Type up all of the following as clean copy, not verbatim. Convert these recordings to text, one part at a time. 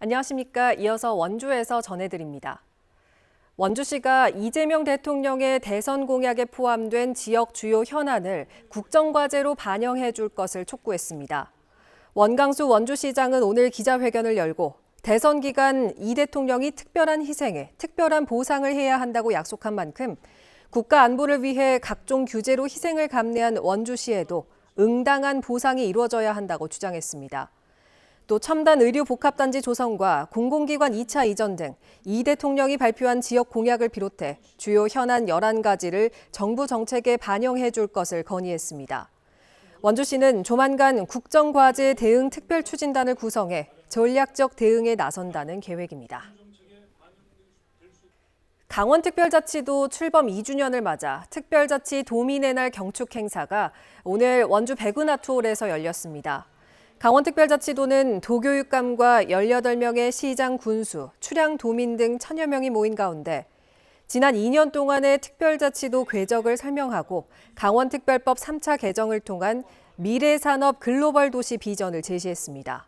안녕하십니까. 이어서 원주에서 전해드립니다. 원주시가 이재명 대통령의 대선 공약에 포함된 지역 주요 현안을 국정과제로 반영해 줄 것을 촉구했습니다. 원강수 원주시장은 오늘 기자회견을 열고 대선 기간 이 대통령이 특별한 희생에 특별한 보상을 해야 한다고 약속한 만큼 국가 안보를 위해 각종 규제로 희생을 감내한 원주시에도 응당한 보상이 이루어져야 한다고 주장했습니다. 또 첨단 의료 복합단지 조성과 공공기관 2차 이전 등 이 대통령이 발표한 지역 공약을 비롯해 주요 현안 11가지를 정부 정책에 반영해 줄 것을 건의했습니다. 원주시는 조만간 국정과제 대응 특별추진단을 구성해 전략적 대응에 나선다는 계획입니다. 강원특별자치도 출범 2주년을 맞아 특별자치 도민의 날 경축 행사가 오늘 원주 백운아트홀에서 열렸습니다. 강원특별자치도는 도교육감과 18명의 시장 군수, 출향 도민 등 1000여 명이 모인 가운데 지난 2년 동안의 특별자치도 궤적을 설명하고 강원특별법 3차 개정을 통한 미래산업 글로벌 도시 비전을 제시했습니다.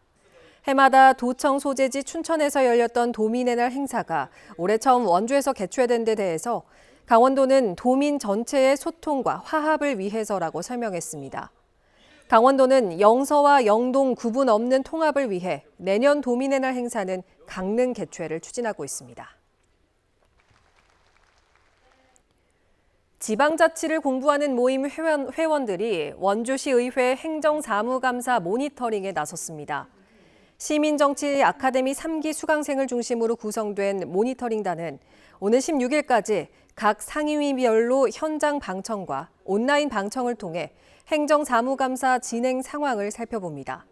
해마다 도청 소재지 춘천에서 열렸던 도민의 날 행사가 올해 처음 원주에서 개최된 데 대해서 강원도는 도민 전체의 소통과 화합을 위해서라고 설명했습니다. 강원도는 영서와 영동 구분 없는 통합을 위해 내년 도민의 날 행사는 강릉 개최를 추진하고 있습니다. 지방자치를 공부하는 모임 회원들이 원주시의회 행정사무감사 모니터링에 나섰습니다. 시민정치 아카데미 3기 수강생을 중심으로 구성된 모니터링단은 오늘 16일까지 각 상임위별로 현장 방청과 온라인 방청을 통해 행정사무감사 진행 상황을 살펴봅니다.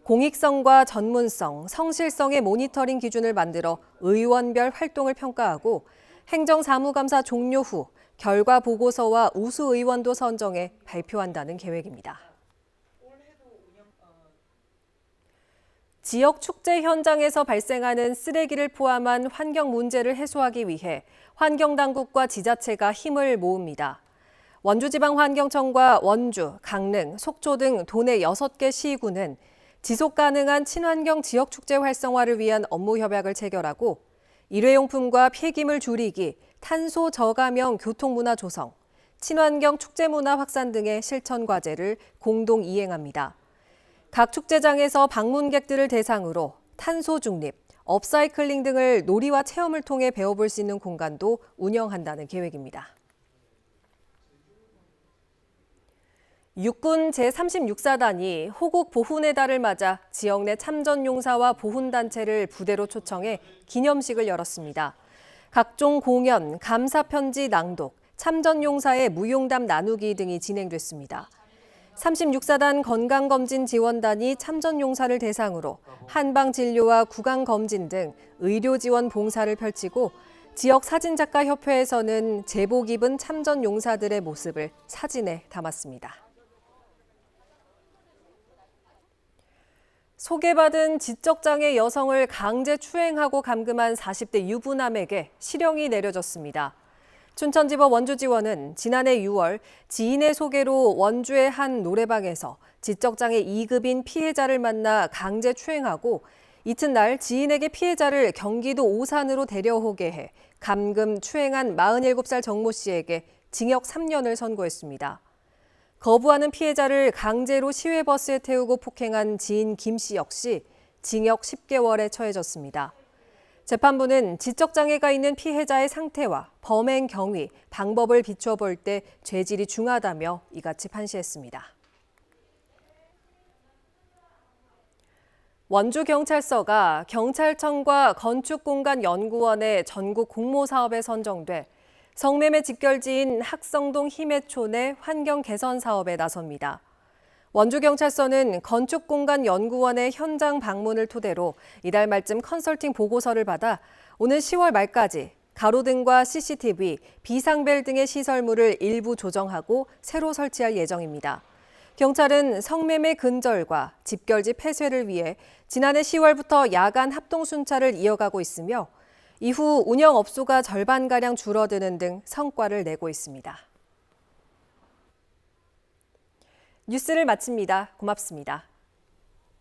공익성과 전문성, 성실성의 모니터링 기준을 만들어 의원별 활동을 평가하고 행정사무감사 종료 후 결과 보고서와 우수 의원도 선정해 발표한다는 계획입니다. 지역 축제 현장에서 발생하는 쓰레기를 포함한 환경 문제를 해소하기 위해 환경당국과 지자체가 힘을 모읍니다. 원주지방환경청과 원주, 강릉, 속초 등 도내 6개 시군은 지속가능한 친환경 지역축제 활성화를 위한 업무 협약을 체결하고 일회용품과 폐기물 줄이기, 탄소 저감형 교통문화 조성, 친환경 축제문화 확산 등의 실천 과제를 공동 이행합니다. 각 축제장에서 방문객들을 대상으로 탄소 중립, 업사이클링 등을 놀이와 체험을 통해 배워볼 수 있는 공간도 운영한다는 계획입니다. 육군 제36사단이 호국 보훈의 달을 맞아 지역 내 참전용사와 보훈단체를 부대로 초청해 기념식을 열었습니다. 각종 공연, 감사편지 낭독, 참전용사의 무용담 나누기 등이 진행됐습니다. 36사단 건강검진지원단이 참전용사를 대상으로 한방진료와 구강검진 등 의료지원 봉사를 펼치고 지역 사진작가협회에서는 제복 입은 참전용사들의 모습을 사진에 담았습니다. 소개받은 지적장애 여성을 강제 추행하고 감금한 40대 유부남에게 실형이 내려졌습니다. 춘천지법 원주지원은 지난해 6월 지인의 소개로 원주의 한 노래방에서 지적장애 2급인 피해자를 만나 강제 추행하고 이튿날 지인에게 피해자를 경기도 오산으로 데려오게 해 감금 추행한 47살 정모 씨에게 징역 3년을 선고했습니다. 거부하는 피해자를 강제로 시외버스에 태우고 폭행한 지인 김 씨 역시 징역 10개월에 처해졌습니다. 재판부는 지적장애가 있는 피해자의 상태와 범행 경위, 방법을 비춰볼 때 죄질이 중하다며 이같이 판시했습니다. 원주경찰서가 경찰청과 건축공간연구원의 전국 공모사업에 선정돼 성매매 직결지인 학성동 희매촌의 환경 개선 사업에 나섭니다. 원주경찰서는 건축공간연구원의 현장 방문을 토대로 이달 말쯤 컨설팅 보고서를 받아 오는 10월 말까지 가로등과 CCTV, 비상벨 등의 시설물을 일부 조정하고 새로 설치할 예정입니다. 경찰은 성매매 근절과 집결지 폐쇄를 위해 지난해 10월부터 야간 합동순찰을 이어가고 있으며 이후 운영 업소가 절반가량 줄어드는 등 성과를 내고 있습니다. 뉴스를 마칩니다. 고맙습니다.